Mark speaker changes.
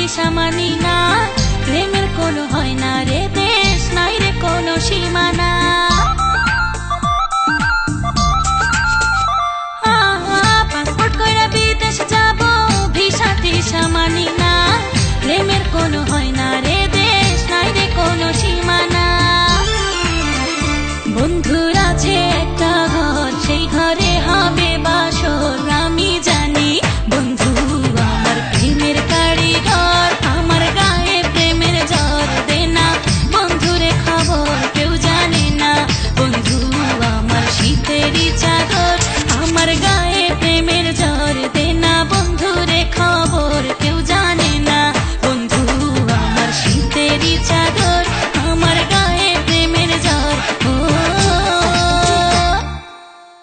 Speaker 1: দিশা মানি না, প্রেমের কোনো হয় না রে দেশ, নাই রে কোনো সীমানা। পাসপোর্ট কইরা বিদেশ যাব, ভিসা টিসা মানি না, প্রেমের কোনো হয় না রে দেশ, নাই রে কোনো সীমানা। বন্ধুর আছে একটা ঘর, সেই ঘরে হবে বাসর, আমি জানি বন্ধু আমার প্রেমের কারিগর, আমার গায়ে প্রেমের জ্বর দে না বন্ধুরে খবর, কেউ জানে না বন্ধু আমার শীতেরই চা